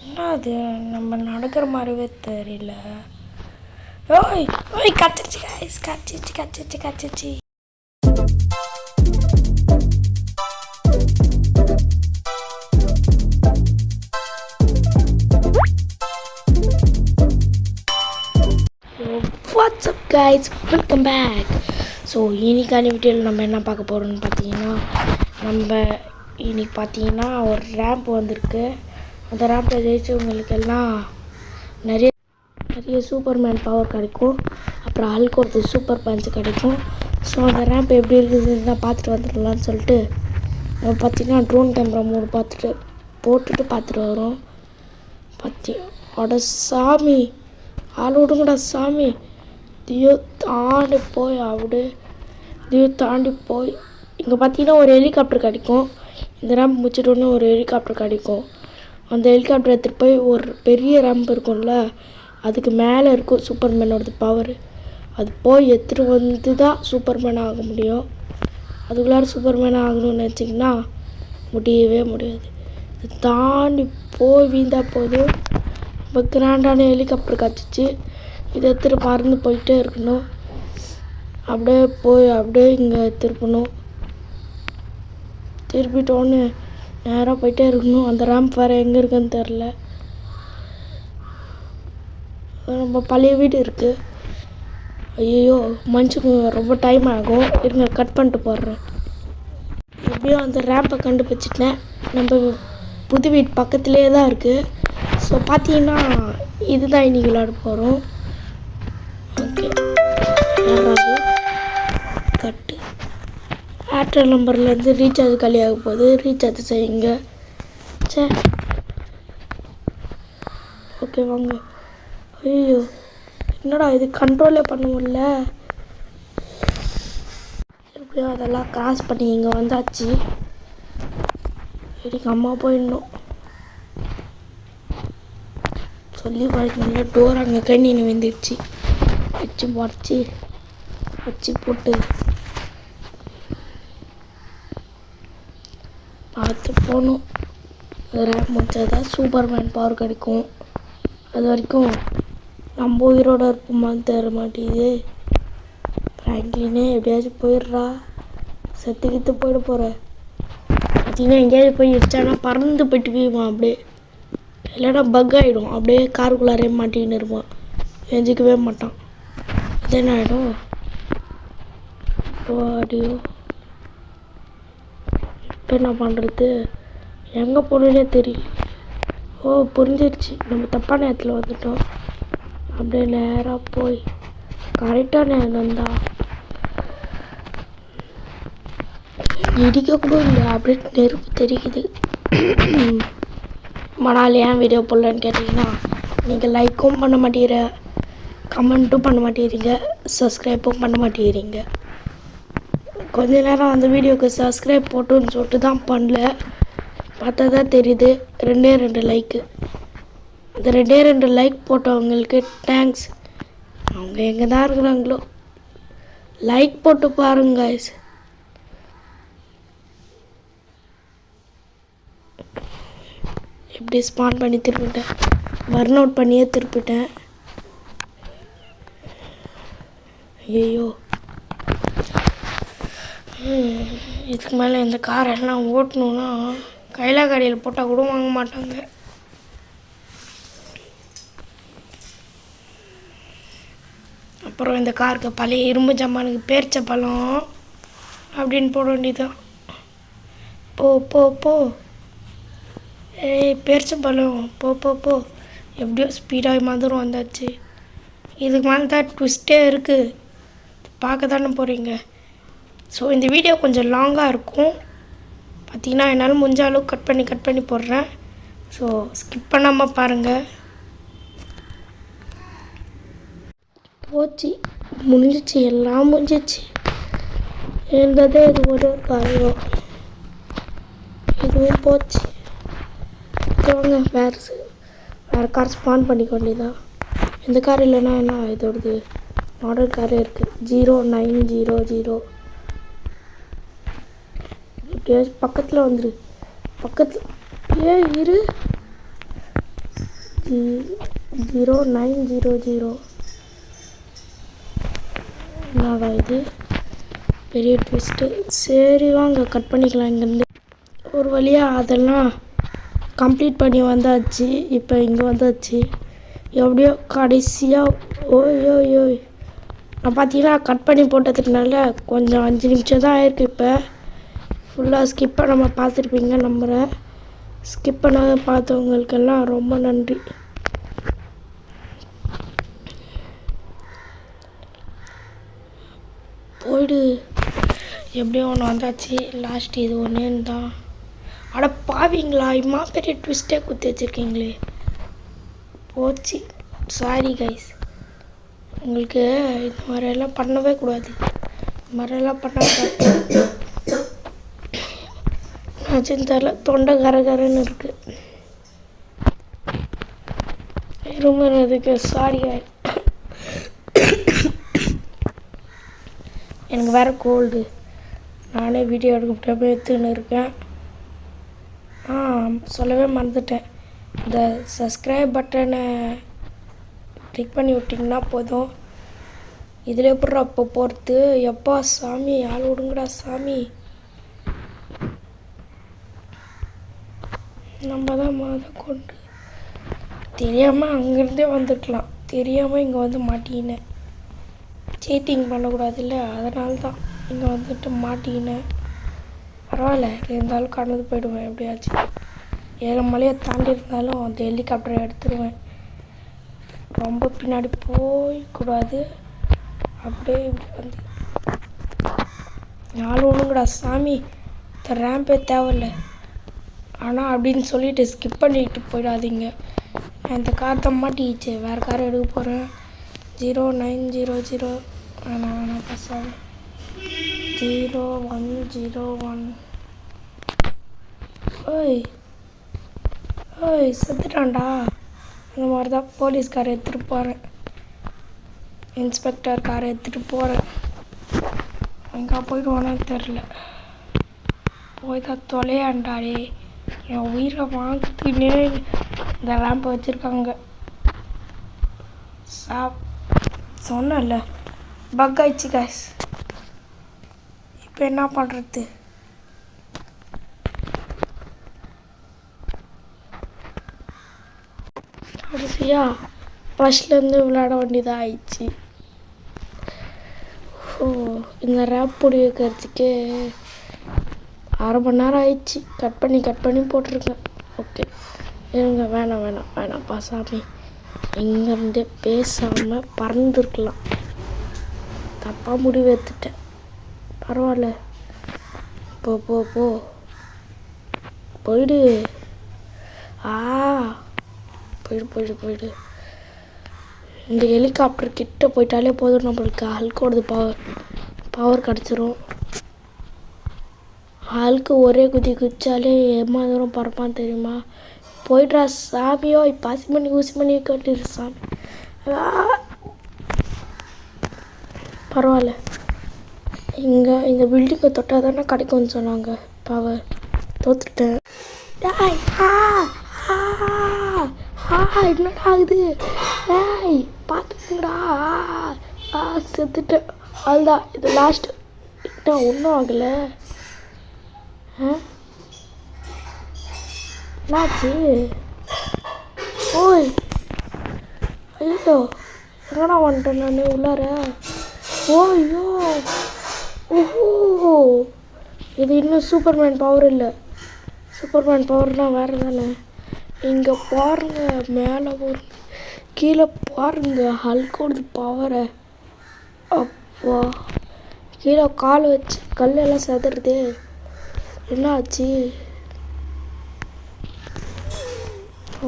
என்ன அது நம்ம நடக்கிற மாதிரியே தெரியல. ஓய் ஓய் கச்சிச்சு கைஸ், கச்சிச்சு. What's up guys, welcome back. So இன்னைக்கான வீடியோவில் நம்ம என்ன பார்க்க போகிறோம்னு பார்த்தீங்கன்னா, இன்னைக்கு பார்த்தீங்கன்னா ஒரு ரேம்ப் வந்திருக்கு. அந்த ரேம்பில் ஜெயிச்சவங்களுக்கெல்லாம் நிறைய சூப்பர்மேன் பவர் கிடைக்கும். அப்புறம் ஹல்க் ஒரு சூப்பர் பஞ்ச் கிடைக்கும். ஸோ அந்த ரேம்ப் எப்படி இருக்குதுன்னு தான் பார்த்துட்டு வந்துடலான்னு சொல்லிட்டு நம்ம பார்த்தீங்கன்னா ட்ரோன் கேமரா போட்டுட்டு பார்த்துட்டு வரோம். அட சாமி, ஆள் விடுங்கடா சாமி. தியோ தாண்டி போய் இங்கே பார்த்தீங்கன்னா ஒரு ஹெலிகாப்டர் கிடைக்கும். இந்த ரேம்ப் முடிச்சிட்டோன்னே ஒரு ஹெலிகாப்டர் கிடைக்கும். அந்த ஹெலிகாப்டர் எடுத்துகிட்டு போய் ஒரு பெரிய ரேம்ப் இருக்கும்ல, அதுக்கு மேலே இருக்கும் சூப்பர்மேனோட பவர். அது போய் எடுத்துகிட்டு வந்து தான் சூப்பர்மேன் ஆக முடியும். அதுக்குள்ளார சூப்பர்மேன் ஆகணும்னு நினச்சிங்கன்னா முடியவே முடியாது. இது தாண்டி போய் வீழ்ந்தால் போதும். இப்போ கிராண்டான ஹெலிகாப்டர் கிடச்சிச்சு. இதை எடுத்துகிட்டு பறந்து போயிட்டே இருக்கணும். அப்படியே இங்கே திருப்பிட்டோன்னு நேராக போயிட்டே இருக்கணும். அந்த ரேம்ப் வேறு எங்கே இருக்குன்னு தெரில. நம்ம பழைய வீடு இருக்குது. ஐயோ, மனுஷனுக்கு ரொம்ப டைம் ஆகும். இருங்க, கட் பண்ணிட்டு போடுறேன். எப்படியோ அந்த ரேம்பை கண்டுபிடிச்சிட்டேன். நம்ம புது வீட்டு பக்கத்துலேயே தான் இருக்குது. ஸோ பார்த்தீங்கன்னா இதுதான் இன்றைக்கி விளையாட போகிறோம். ஓகே, கட்டு ஏர்டெல் நம்பர்லேருந்து ரீசார்ஜ் காலியாக போகுது. ரீசார்ஜ் செய்யுங்க. ஓகே வாங்க. ஐயோ, என்னடா இது கண்ட்ரோலே பண்ண முடியல. எப்படியோ அதெல்லாம் கிராஸ் பண்ணி இங்கே வந்தாச்சு. எனக்கு அம்மா போயிடணும் சொல்லி பார்த்தீங்கன்னா டோர் அங்கே கண்ணி வந்துடுச்சு. வச்சு போட்டு பார்த்து போகணும். ரேம்ப் முடிச்சாதான் சூப்பர்மேன் பவர் கிடைக்கும். அது வரைக்கும் நம்ம உயிரோடு இருப்போமான்னு தர மாட்டேங்குது. ஃப்ராங்க்லினே எப்படியாச்சும் போயிடுறா, செத்துக்கிட்டு போயிட போகிறேன். பார்த்தீங்கன்னா எங்கேயாவது போய் இடிச்சானா பறந்து போயிட்டு வீவான். அப்படியே இல்லைன்னா பக் ஆகிடும். அப்படியே காருக்குள்ளாரே மாட்டின்னு இருப்பான், எஞ்சிக்கவே மாட்டான். அது என்ன ஆகிடும்? அடியோ, இப்போ என்ன பண்ணுறது? எங்கே போகணுன்னே தெரியல. புரிஞ்சிருச்சு, நம்ம தப்பான இடத்துல வந்துட்டோம். அப்படியே நேராக போய் கரெக்டான நேரம் வந்தா இடிக்க கூட இல்லை. அப்படியே நெருப்பு தெரியுது. மணால் ஏன் வீடியோ போடலன்னு கேட்டிங்கன்னா, நீங்கள் லைக்கும் பண்ண மாட்டேங்கிற, கமெண்ட்டும் பண்ண மாட்டேங்கிறீங்க, சப்ஸ்கிரைப்பும் பண்ண மாட்டேங்கிறீங்க. கொஞ்ச நேரம் அந்த வீடியோவுக்கு சப்ஸ்கிரைப் போட்டுன்னு சொல்லிட்டு தான் பண்ணல. பார்த்தா தான் தெரியுது 2 லைக்கு. அந்த 2 லைக் போட்டவங்களுக்கு தேங்க்ஸ். அவங்க எங்கே தான் இருக்கிறாங்களோ லைக் போட்டு பாருங்க guys. எப்படி ஸ்பான் பண்ணி திருப்பிட்டேன், பர்ன் அவுட் பண்ணியே திருப்பிட்டேன். ஐயோ, இதுக்கு மேலே இந்த காரெல்லாம் ஓட்டணுன்னா கைலாகாடியில் போட்டால் கூட வாங்க மாட்டாங்க. அப்புறம் இந்த காருக்கு பழைய இரும்பு ஜாமானுக்கு பேரிச்ச பழம் அப்படின்னு போட வேண்டியதுதான். போ ஏய் பேரிச்சம்பழம், போ. எப்படியோ ஸ்பீடாக மதுரம் வந்தாச்சு. இதுக்கு மேலே தான் ட்விஸ்ட்டே இருக்குது, பார்க்க தானே போகிறீங்க. ஸோ இந்த வீடியோ கொஞ்சம் லாங்காக இருக்கும். பார்த்திங்கன்னா என்னால் முடிஞ்ச அளவுக்கு கட் பண்ணி போடுறேன். ஸோ ஸ்கிப் பண்ணாமல் பாருங்கள். போச்சு, முடிஞ்சிச்சு, எல்லாம் முடிஞ்சிச்சு. இருந்ததே இது ஒரு காரியம், இதுவும் போச்சு. வாங்க வேறு கார் ஸ்பான் பண்ணிக்க வேண்டியதான். இந்த கார் இல்லைன்னா என்ன, இதோடது மாடல் காரே இருக்குது, 0900. எப்படியாச்சும் பக்கத்தில் வந்துரு. இரு 0900. என்னடா இது பெரிய ட்விஸ்ட்டு. சரி வாங்க கட் பண்ணிக்கலாம் இங்கேருந்து. ஒரு வழியாக அதெல்லாம் கம்ப்ளீட் பண்ணி வந்தாச்சு. இப்போ இங்கே வந்தாச்சு. எப்படியோ கடைசியாக ஓய் நான் பார்த்தீங்கன்னா கட் பண்ணி போட்டதுனால கொஞ்சம் 5 நிமிஷம் தான் ஆயிருக்கு. இப்போ ஃபுல்லாக ஸ்கிப் பண்ணாம பார்த்துருப்பீங்க நம்புகிறேன். ஸ்கிப் பண்ணாத பார்த்தவங்களுக்கெல்லாம் ரொம்ப நன்றி. போயிடு. எப்படியோ ஒன்று வந்தாச்சு. லாஸ்ட் இது ஒன்று தான். அட பாவீங்களா, இம்மா பெரிய ட்விஸ்டே குத்தி வச்சுருக்கீங்களே. போச்சு. Sorry guys. உங்களுக்கு இந்த மாதிரியெல்லாம் பண்ணவே கூடாது. இந்த மாதிரியெல்லாம் பண்ணால் ஆச்சுன்னு தெரில. தொண்டை கரகரன்னு இருக்குது. இருமுறதுக்கு சாரி. எனக்கு வேறு கோல்டு. நானே வீடியோ எடுக்க எடுத்துன்னு இருக்கேன். சொல்லவே மறந்துட்டேன். இந்த சப்ஸ்கிரைப் பட்டனை கிளிக் பண்ணி விட்டிங்கன்னா போதும். இதில் எப்படி அப்போ போகிறது? எப்பா சாமி ஆள் விடுங்கடா சாமி. நம்ம தான் கொண்டு தெரியாமல் அங்கேருந்தே வந்துருக்கலாம். தெரியாமல் இங்கே வந்து மாட்டிக்கினேன். சீட்டிங் பண்ணக்கூடாதுல்ல, அதனால தான் இங்கே வந்துட்டு மாட்டிக்கினேன். பரவாயில்ல, இருந்தாலும் கடந்து போயிடுவேன். எப்படியாச்சும் 7 மலையை தாண்டி இருந்தாலும் அந்த ஹெலிகாப்டரை எடுத்துருவேன். ரொம்ப பின்னாடி போய்க்கூடாது. அப்படியே வந்து நாலு ஒன்றுங்கடா சாமி. இந்த ரேம்பே தேவையில்ல. ஆனால் அப்படின்னு சொல்லிட்டு ஸ்கிப் பண்ணிட்டு போயிடாதீங்க. நான் இந்த கார் தான் மாட்டிக்கிச்சு. வேறு கார் எடுக்க போகிறேன். 0900 வேணாம் பசங்க. 0101. ஓய் செத்துட்டான்டா. அந்த மாதிரி தான் போலீஸ் காரை எடுத்துகிட்டு போகிறேன். இன்ஸ்பெக்டர் காரை எடுத்துகிட்டு போகிறேன். எங்கே போயிடுவானு தெரில. போய் தான் தொலையாண்டாடே. என் உயிரை வாங்குதுன்னே இந்த ரேம்பை வச்சுருக்காங்க. சொன்னல பக் ஆயிடுச்சு காய்ஸ். இப்போ என்ன பண்ணுறது? கடைசியா ஃபஸ்ட்லேருந்து விளையாட வேண்டியதாக ஆயிடுச்சு. இந்த ரேப் பொடி வைக்கிறதுக்கு 1/2 மணி நேரம் ஆயிடுச்சு. கட் பண்ணி போட்டிருக்கேன். ஓகே இருங்க. வேணாம்ப்பா சாமி. இங்கேருந்து பேசாமல் பறந்துருக்கலாம். தப்பாக முடிவு எடுத்துட்டேன். பரவாயில்ல. போ போயிடு. போயிடு. இந்த ஹெலிகாப்டர் கிட்ட போயிட்டாலே போதும், நம்மளுக்கு ஹல்கோடது பவர் கிடச்சிரும். ஹல்க்கு ஒரே குதிச்சாலே எம்மா தூரம் பறப்பான் தெரியுமா? போயிடுறா சாமியோ. பாசி பண்ணி கட்டிடு சாமி. பரவாயில்ல. இங்கே இந்த பில்டிங்கை தொட்டால் தானே கிடைக்கும்னு சொன்னாங்க பவர். தோத்துட்டேன். என்னடா ஆகுது? பார்த்துக்குங்கடா. செத்துட்டேன். அதுதான் இது லாஸ்ட். இன்னும் ஒன்றும் ஆகலை. என்னாச்சு? ஓய் ஐயோ என்னடா வந்துட்டேன் நான் உள்ளார. ஓய்யோ ஓஹோ, இது இன்னும் சூப்பர்மேன் பவர் இல்லை. சூப்பர்மேன் பவர்னால் வேறு தானே. இங்கே பாருங்க, மேலே ஒரு கீழே பாருங்க ஹல்கோட பவரை. அப்பா கீழே கால் வச்சு கல்லெல்லாம் செதறது. என்ன ஆச்சு?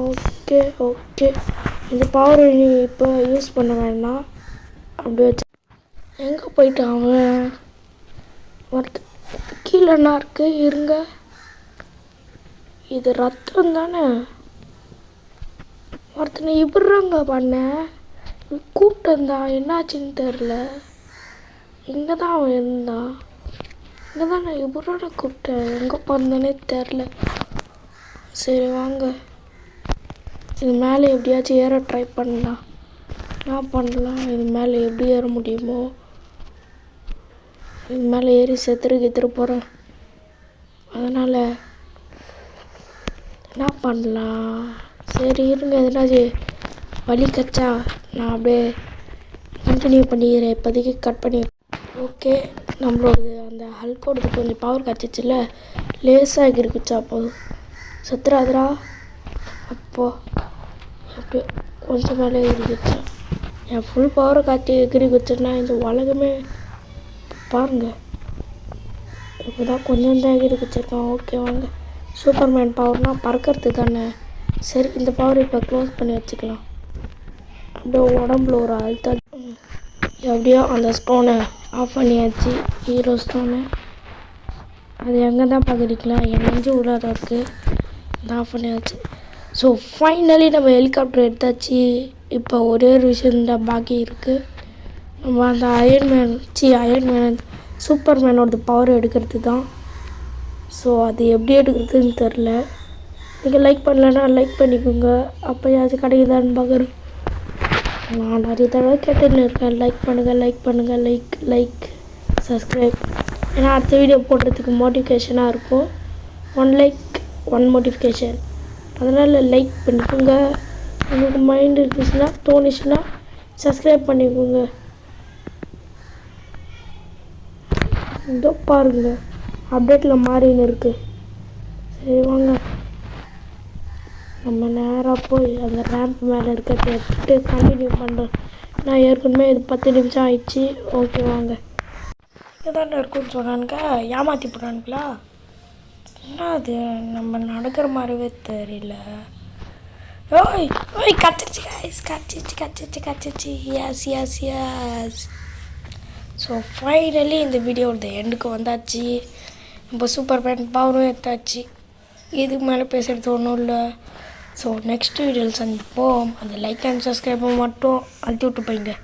ஓகே இந்த பவரை நீ இப்போ யூஸ் பண்ண வேண்டாம். அப்படி வச்சு எங்கே போயிட்டான் அவன்? கீழே என்ன இருக்கு? இருங்க, இது ரத்தம் தானே. ஒருத்தனை இப்படிறாங்க பண்ண கூப்பிட்டுருந்தான். என்னாச்சுன்னு தெரில. இங்கே தான் அவன் இருந்தான். இங்கே தான் நான் இப்படிறான கூப்பிட்டேன். எங்கே போனேனே தெரில. சரி வாங்க, இது மேலே எப்படியாச்சும் ஏற ட்ரை பண்ணலாம். என்ன பண்ணலாம்? இது மேலே எப்படி ஏற முடியுமோ இது மேலே ஏறி செத்துரு போகிறேன். அதனால் என்ன பண்ணலாம்? சரி இருங்க, எதனாச்சும் வலி கச்சா நான் அப்படியே கண்டினியூ பண்ணிக்கிறேன். இப்போதைக்கு கட் பண்ணி. ஓகே, நம்மளோடது அந்த ஹல்கோடது கொஞ்சம் பவர் கிடச்சிச்சில்ல, லேசாக இருக்குச்சா போதும். செத்துறாதுரா. அப்போது அப்படி கொஞ்சம் மேலே இருக்குச்சா. என் ஃபுல் பவரை காட்டி எகிரி குச்சின்னா இந்த உலகமே பாருங்கள். இப்போ தான் கொஞ்சம் தான் எகிரி குச்சிருக்கேன். ஓகே வாங்க. சூப்பர்மேன் பவர்னால் பறக்கிறது தானே. சரி, இந்த பவர் இப்போ க்ளோஸ் பண்ணி வச்சுக்கலாம். அப்படியே உடம்புல ஒரு அழுத்தம். எப்படியோ அந்த ஸ்டோனை ஆஃப் பண்ணியாச்சு. ஹீரோ ஸ்டோனு அது எங்கே தான் பார்க்குறீங்களா? என் நெஞ்சு உள்ளார இருக்குது. அதை ஆஃப் பண்ணியாச்சு. ஸோ ஃபைனலி நம்ம ஹெலிகாப்டர் எடுத்தாச்சு. இப்போ ஒரே ஒரு விஷயம் பாக்கி இருக்குது. நம்ம அந்த அயன்மேன் சூப்பர்மேனோட பவர் எடுக்கிறது தான். ஸோ அது எப்படி எடுக்கிறதுன்னு தெரில. நீங்கள் லைக் பண்ணலன்னா லைக் பண்ணிக்கோங்க. அப்போயாச்சும் கிடைக்குதான்னு பார்க்குறேன். நான் நிறைய தடவை கேட்டுன்னு இருக்கேன், லைக் பண்ணுங்கள், லைக் சப்ஸ்கிரைப். ஏன்னா அடுத்த வீடியோ போடுறதுக்கு மோட்டிவேஷனாக இருக்கும். 1 லைக் 1 மோட்டிஃபிகேஷன். அதனால் லைக் பண்ணிக்கோங்க. உங்களுக்கு மைண்ட் இருந்துச்சுன்னா தோணுச்சுன்னா சப்ஸ்கிரைப் பண்ணிக்கோங்க. இதோ பாருங்க, அப்டேட்டில் மாறின்னு இருக்குது. சரி வாங்க, நம்ம நேராக போய் அந்த ரேம்ப் மேலே இருக்கிறத எடுத்துகிட்டு கண்டினியூ பண்ணுறோம். நான் ஏற்கனவே இது 10 நிமிஷம் ஆயிடுச்சு. ஓகே வாங்க. இங்கே தானே இருக்குன்னு சொன்னானுங்க, ஏமாற்றி போனானுங்களா? என்ன அது நம்ம நடக்கிற மாதிரிவே தெரியல. ஓய் கச்சிச்சு. எஸ். ஸோ ஃபைனலி இந்த வீடியோட எண்டுக்கு வந்தாச்சு. நம்ம சூப்பர்மேன் பவரும் எடுத்தாச்சு. இதுக்கு மேலே பேசுகிறது ஒன்றும் இல்லை. ஸோ நெக்ஸ்ட் வீடியோவில் சந்திப்போம். அந்த லைக் அண்ட் சப்ஸ்கிரைபை மட்டும் அழுத்தி விட்டு போய்ங்க.